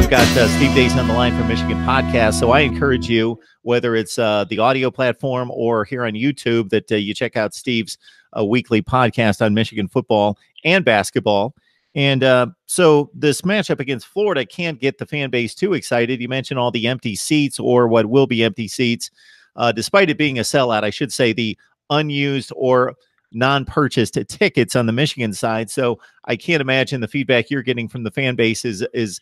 We've got Steve Dace on the line from Michigan Podcast. So I encourage you, whether it's the audio platform or here on YouTube, that you check out Steve's weekly podcast on Michigan football and basketball. And so this matchup against Florida can't get the fan base too excited. You mentioned all the empty seats, or what will be empty seats, despite it being a sellout. I should say the unused or non-purchased tickets on the Michigan side. So I can't imagine the feedback you're getting from the fan base is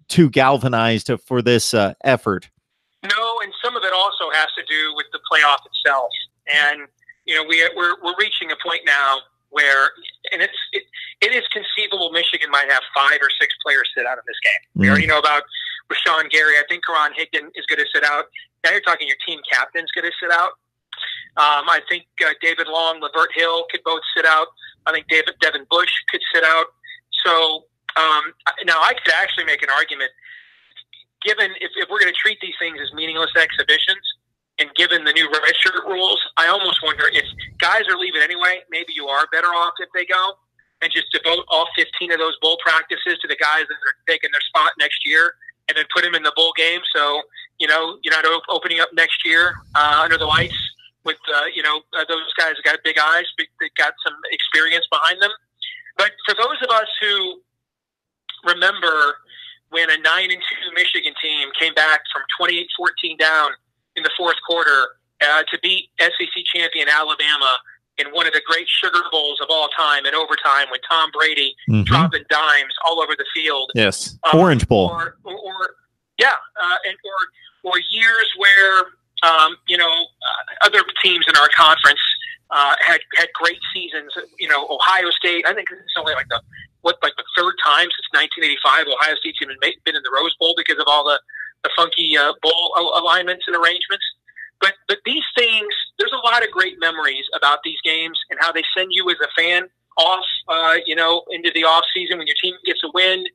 too galvanized for this effort. No, and some of it also has to do with the playoff itself. And you know, we're reaching a point now where, and it is conceivable Michigan might have 5 or 6 players sit out of this game. We already know about Rashawn Gary. I think Karan Higdon is going to sit out. Now you're talking your team captain's going to sit out. I think David Long, Lavert Hill could both sit out. I think Devin Bush could sit out. So now I could actually make an argument, given if we're going to treat these things as meaningless exhibitions, and given the new redshirt rules, I almost wonder if guys are leaving anyway, maybe you are better off if they go and just devote all 15 of those bowl practices to the guys that are taking their spot next year, and then put them in the bowl game. So, you know, you're not opening up next year under the lights with, those guys that got big eyes, that got some experience behind them. But for those of us who remember when a 9-2 Michigan team came back from 28-14 down in the fourth quarter to beat SEC champion Alabama in one of the great Sugar Bowls of all time in overtime, with Tom Brady dropping dimes all over the field. Yes, Orange Bowl. Or years where other teams in our conference had great seasons. You know, Ohio State. I think it's only like the third time since 1985 Ohio State's even been in the Rose Bowl because of all the funky bowl alignments and arrangements. But these things, there's a lot of great memories about these games and how they send you as a fan off, into the off season when your team gets a win.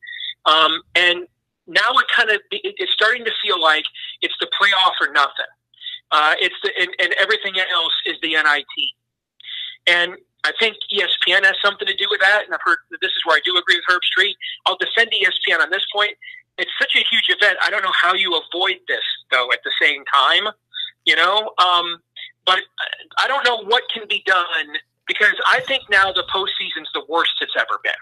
And now it's starting to feel like it's the playoff or nothing. And everything else is the NIT. And I think ESPN has something to do with that. And I've heard that this is where I do agree with Herb Street. I'll defend ESPN on this point. It's such a huge event. I don't know how you avoid this, though, at the same time, but I don't know what can be done, because I think now the postseason's the worst it's ever been.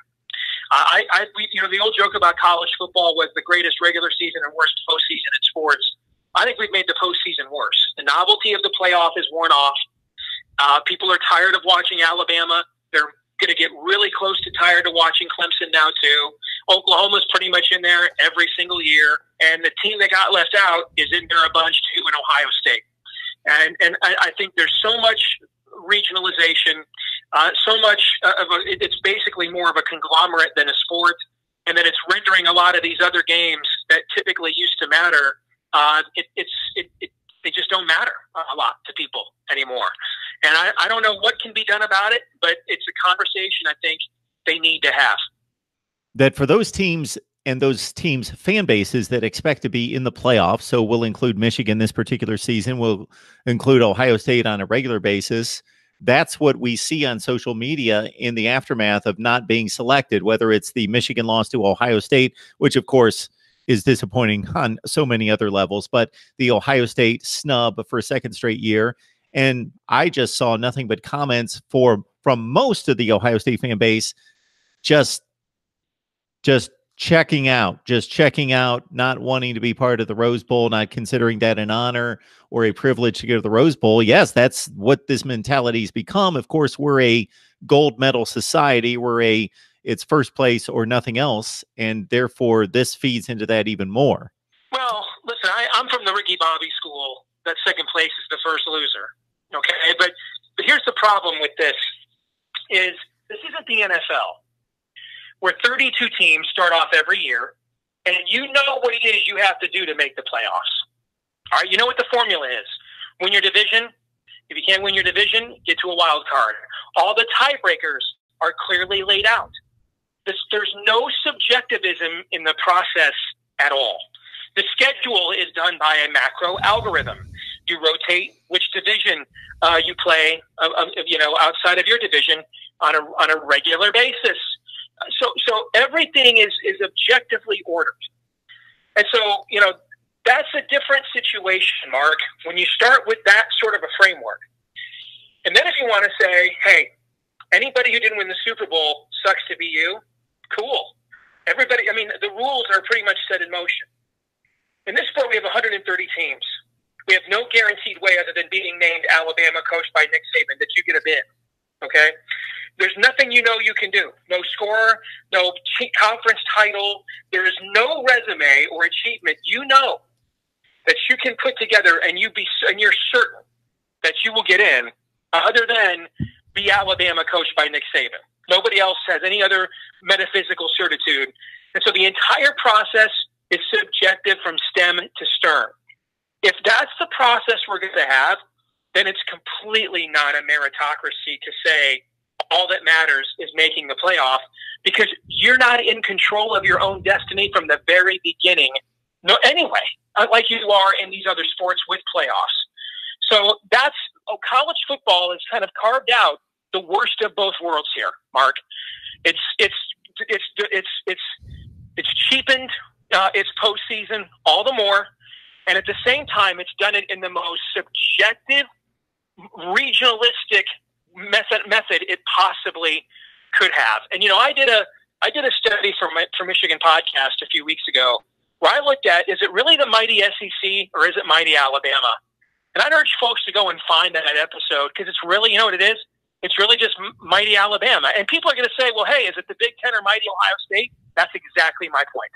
The old joke about college football was the greatest regular season and worst postseason in sports. I think we've made the postseason worse. The novelty of the playoff is worn off. People are tired of watching Alabama. They're going to get really close to tired of watching Clemson now, too. Oklahoma's pretty much in there every single year. And the team that got left out is in there a bunch, too, in Ohio State. And I think there's so much regionalization, so much it's basically more of a conglomerate than a sport. And then it's rendering a lot of these other games that typically used to matter. They just don't matter a lot to people anymore. And I don't know what can be done about it, but it's a conversation I think they need to have. That for those teams and those teams' fan bases that expect to be in the playoffs, so we'll include Michigan this particular season, we'll include Ohio State on a regular basis, that's what we see on social media in the aftermath of not being selected, whether it's the Michigan loss to Ohio State, which of course is disappointing on so many other levels, but the Ohio State snub for a second straight year. And I just saw nothing but comments from most of the Ohio State fan base, just checking out, not wanting to be part of the Rose Bowl, not considering that an honor or a privilege to go to the Rose Bowl. Yes, that's what this mentality's become. Of course, we're a gold medal society. It's first place or nothing else, and therefore this feeds into that even more. Well, listen, I'm from the Ricky Bobby school that second place is the first loser. Okay, but here's the problem with this: is this isn't the NFL, where 32 teams start off every year, and you know what it is you have to do to make the playoffs. All right, you know what the formula is: win your division. If you can't win your division, get to a wild card. All the tiebreakers are clearly laid out. There's no subjectivism in the process at all. The schedule is done by a macro algorithm. You rotate which division you play, outside of your division on a regular basis. So everything is objectively ordered. And so, that's a different situation, Mark, when you start with that sort of a framework. And then if you want to say, hey, anybody who didn't win the Super Bowl sucks to be you, cool. Everybody, the rules are pretty much set in motion. In this sport, we have 130 teams. We have no guaranteed way other than being named Alabama, coached by Nick Saban, that you get a bid. Okay? There's nothing you can do. No score, no conference title. There is no resume or achievement that you can put together and you're certain that you will get in, other than be Alabama, coached by Nick Saban. Nobody else has any other metaphysical certitude. And so the entire process is subjective from stem to stern. If that's the process we're going to have, then it's completely not a meritocracy to say all that matters is making the playoff, because you're not in control of your own destiny from the very beginning. No, anyway, like you are in these other sports with playoffs. So college football has kind of carved out the worst of both worlds here, Mark. It's cheapened its postseason all the more, and at the same time, it's done it in the most subjective, regionalistic method it possibly could have. And I did a study for Michigan Podcast a few weeks ago, where I looked at, is it really the mighty SEC or is it mighty Alabama? And I'd urge folks to go and find that episode, because it's really, you know what it is? It's really just mighty Alabama. And people are going to say, well, hey, is it the Big Ten or mighty Ohio State? That's exactly my point.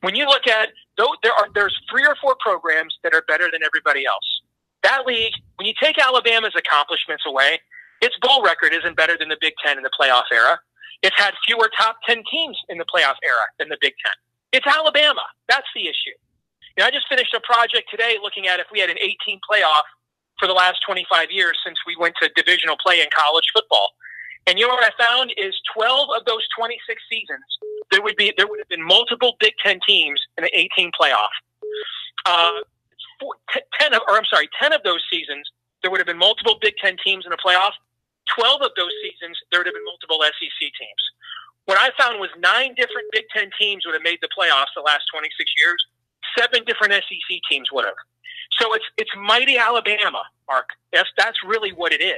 When you look at, there's 3 or 4 programs that are better than everybody else. That league, when you take Alabama's accomplishments away, its bowl record isn't better than the Big Ten in the playoff era. It's had fewer top 10 teams in the playoff era than the Big Ten. It's Alabama. That's the issue. I just finished a project today looking at if we had an 18 playoff for the last 25 years since we went to divisional play in college football. And you know what I found is 12 of those 26 seasons, there would have been multiple Big Ten teams in the 18 playoff. 10 of those seasons, there would have been multiple Big Ten teams in the playoff. 12 of those seasons, there would have been multiple SEC teams. What I found was 9 different Big Ten teams would have made the playoffs the last 26 years. 7 different SEC teams would have. So it's mighty Alabama, Mark. That's really what it is.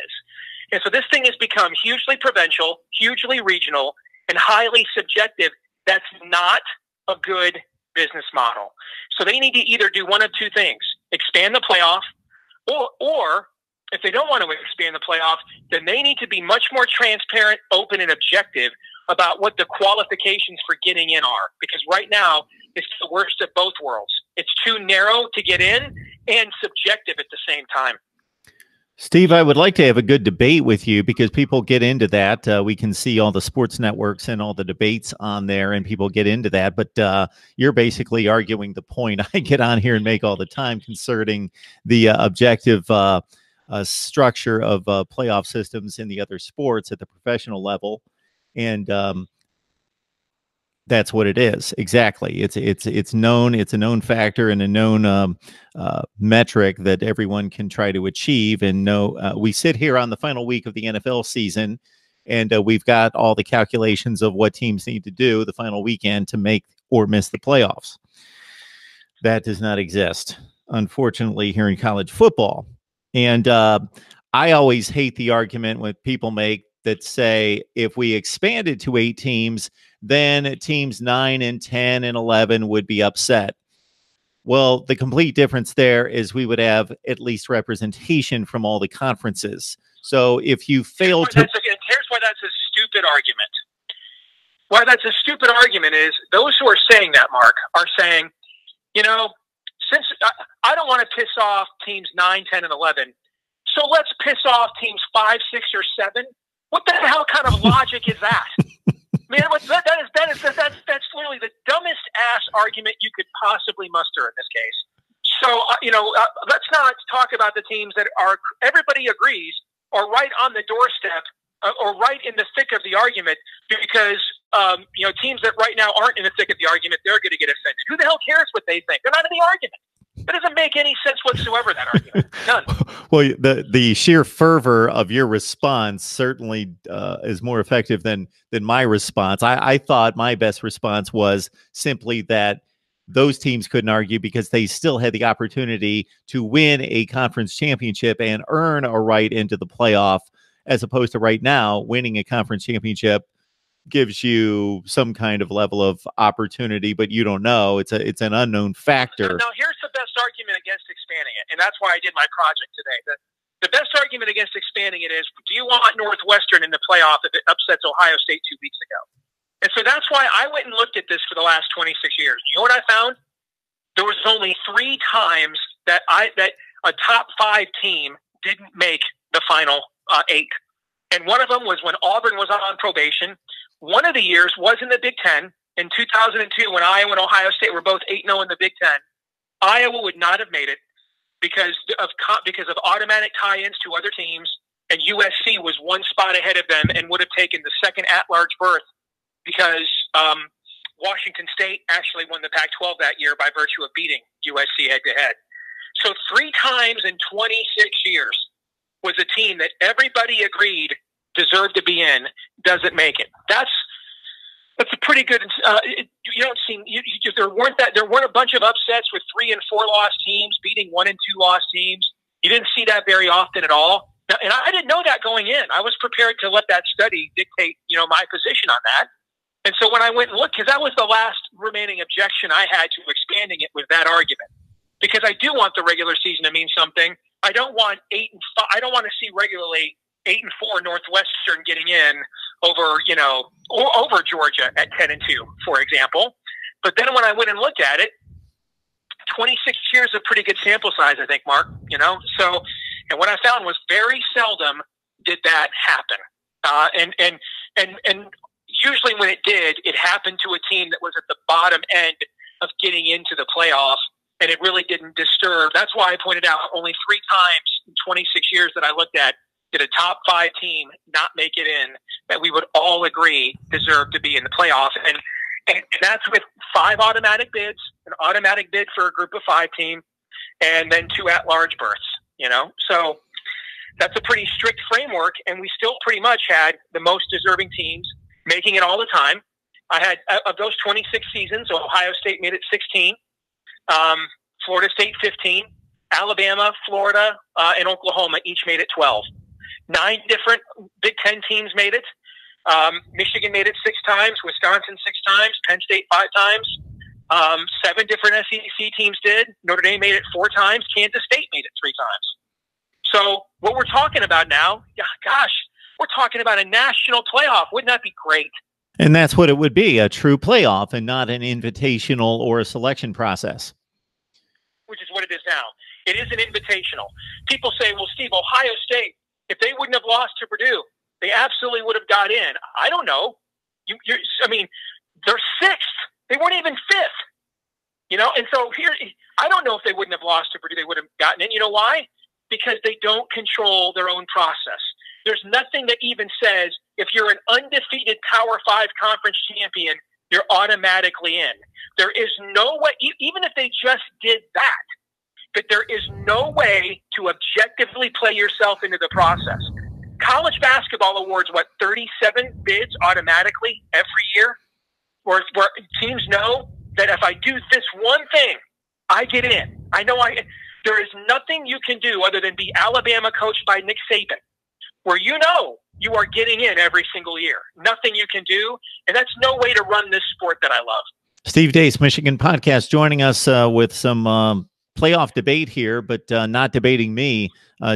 And so this thing has become hugely provincial, hugely regional, and highly subjective. That's not a good business model. So they need to either do one of 2 things: expand the playoff, or if they don't want to expand the playoff, then they need to be much more transparent, open, and objective about what the qualifications for getting in are. Because right now, it's the worst of both worlds. It's too narrow to get in and subjective at the same time. Steve, I would like to have a good debate with you, because people get into that. We can see all the sports networks and all the debates on there, and people get into that. But you're basically arguing the point I get on here and make all the time concerning the objective structure of playoff systems in the other sports at the professional level. And that's what it is. Exactly. It's known. It's a known factor and a known metric that everyone can try to achieve. And we sit here on the final week of the NFL season, and we've got all the calculations of what teams need to do the final weekend to make or miss the playoffs. That does not exist, unfortunately, here in college football. And I always hate the argument when people make that say, if we expanded to 8 teams, then teams 9 and 10 and 11 would be upset. Well, the complete difference there is we would have at least representation from all the conferences. So if you fail to... Here's why that's a stupid argument. Why that's a stupid argument is those who are saying that, Mark, are saying, since I don't want to piss off teams 9, 10, and 11, so let's piss off teams 5, 6, or 7. What the hell kind of logic is that? Man, that's literally the dumbest ass argument you could possibly muster in this case. So, let's not talk about the teams that are, everybody agrees, are right on the doorstep or right in the thick of the argument, because, teams that right now aren't in the thick of the argument, they're going to get offended. Who the hell cares what they think? They're not in the argument. That doesn't make any sense whatsoever, that argument. None. Well, the sheer fervor of your response certainly is more effective than my response. I thought my best response was simply that those teams couldn't argue because they still had the opportunity to win a conference championship and earn a right into the playoff, as opposed to right now, winning a conference championship gives you some kind of level of opportunity, but you don't know. It's an unknown factor. Now, here's the best argument against expanding it, and that's why I did my project today. The best argument against expanding it is, do you want Northwestern in the playoff if it upsets Ohio State 2 weeks ago? And so that's why I went and looked at this for the last 26 years. You know what I found? There was only 3 times that a top 5 team didn't make the final 8. And one of them was when Auburn was on probation. One of the years was in the Big Ten. In 2002, when Iowa and Ohio State were both 8-0 in the Big Ten, Iowa would not have made it because of automatic tie-ins to other teams, and USC was 1 spot ahead of them and would have taken the second at-large berth because Washington State actually won the Pac-12 that year by virtue of beating USC head-to-head. So 3 times in 26 years was a team that everybody agreed deserved to be in, doesn't make it. That's a pretty good. You don't see there weren't a bunch of upsets with 3 and 4 loss teams beating 1 and 2 loss teams. You didn't see that very often at all. Now, and I didn't know that going in. I was prepared to let that study dictate, my position on that. And so when I went and looked, because that was the last remaining objection I had to expanding it, was that argument. Because I do want the regular season to mean something. I don't want 8 and 5. I don't want to see regularly 8 and 4 Northwestern getting in over, over Georgia at 10 and 2, for example. But then when I went and looked at it, 26 years is a pretty good sample size, I think, Mark. So, and what I found was very seldom did that happen. And usually when it did, it happened to a team that was at the bottom end of getting into the playoff, and it really didn't disturb. That's why I pointed out only 3 times in 26 years that I looked at did a top 5 team not make it in that we would all agree deserve to be in the playoff. And that's with 5 automatic bids, an automatic bid for a group of 5 team, and then 2 at-large berths, So that's a pretty strict framework, and we still pretty much had the most deserving teams making it all the time. I had, of those 26 seasons, Ohio State made it 16, Florida State 15, Alabama, Florida, and Oklahoma each made it 12. 9 different Big Ten teams made it. Michigan made it 6 times, Wisconsin 6 times, Penn State 5 times. 7 different SEC teams did. Notre Dame made it 4 times. Kansas State made it 3 times. So what we're talking about now, gosh, we're talking about a national playoff. Wouldn't that be great? And that's what it would be, a true playoff and not an invitational or a selection process. Which is what it is now. It is an invitational. People say, well, Steve, Ohio State, if they wouldn't have lost to Purdue, they absolutely would have got in. I don't know. They're 6th. They weren't even 5th. And so here, I don't know if they wouldn't have lost to Purdue, they would have gotten in. You know why? Because they don't control their own process. There's nothing that even says if you're an undefeated Power 5 conference champion, you're automatically in. There is no way, even if they just did that, but there is no way to objectively play yourself into the process. College basketball awards, 37 bids automatically every year, where teams know that if I do this one thing, I get in. There is nothing you can do other than be Alabama coached by Nick Saban, where you are getting in every single year. Nothing you can do, and that's no way to run this sport that I love. Steve Deace, Michigan Podcast, joining us with some playoff debate here, but not debating me,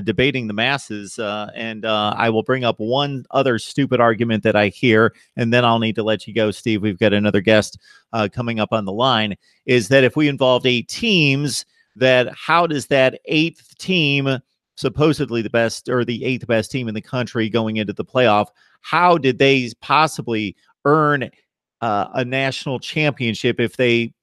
debating the masses. And I will bring up one other stupid argument that I hear, and then I'll need to let you go, Steve. We've got another guest coming up on the line, is that if we involved 8 teams, that how does that 8th team, supposedly the best or the 8th best team in the country going into the playoff, how did they possibly earn a national championship if they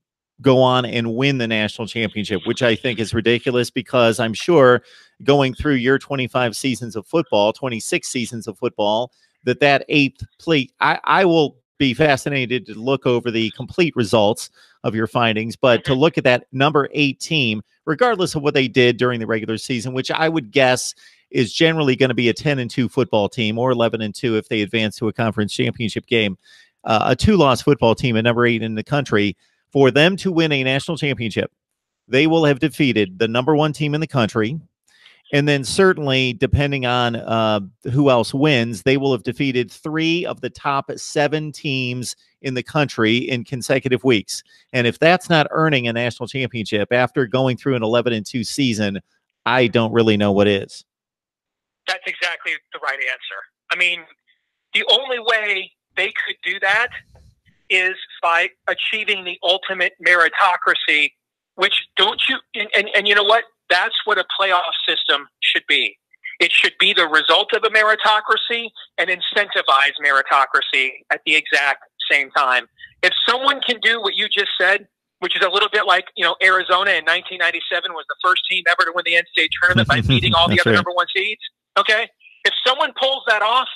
go on and win the national championship, which I think is ridiculous, because I'm sure going through your 25 seasons of football, 26 seasons of football, that 8th place, I will be fascinated to look over the complete results of your findings, but to look at that number 8 team, regardless of what they did during the regular season, which I would guess is generally going to be a 10-2 football team, or 11-2 if they advance to a conference championship game, a 2-loss football team at number 8 in the country. For them to win a national championship, they will have defeated the #1 team in the country. And then certainly, depending on who else wins, they will have defeated 3 of the top 7 teams in the country in consecutive weeks. And if that's not earning a national championship after going through an 11-2 season, I don't really know what is. That's exactly the right answer. I mean, the only way they could do that is by achieving the ultimate meritocracy, which don't you, and you know what? That's what a playoff system should be. It should be the result of a meritocracy and incentivize meritocracy at the exact same time. If someone can do what you just said, which is a little bit like, Arizona in 1997 was the first team ever to win the NCAA tournament by beating all the other #1 seeds. Okay. If someone pulls that off,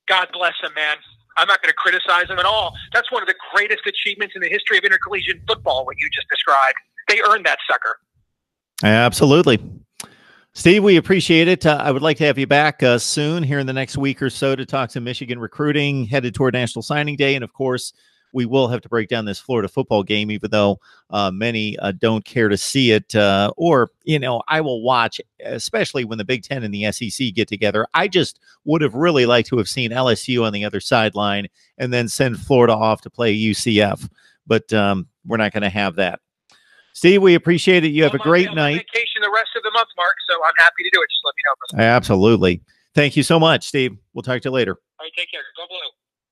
God bless him, man. I'm not going to criticize him at all. That's one of the greatest achievements in the history of intercollegiate football, what you just described. They earned that sucker. Absolutely. Steve, we appreciate it. I would like to have you back soon here in the next week or so to talk some Michigan recruiting headed toward National Signing Day. And of course, we will have to break down this Florida football game, even though many don't care to see it. Or, I will watch, especially when the Big Ten and the SEC get together. I just would have really liked to have seen LSU on the other sideline and then send Florida off to play UCF. But we're not going to have that. Steve, we appreciate it. You have a great night. I'm on vacation the rest of the month, Mark, so I'm happy to do it. Just let me know, brother. Absolutely. Thank you so much, Steve. We'll talk to you later. All right, take care. Go Blue.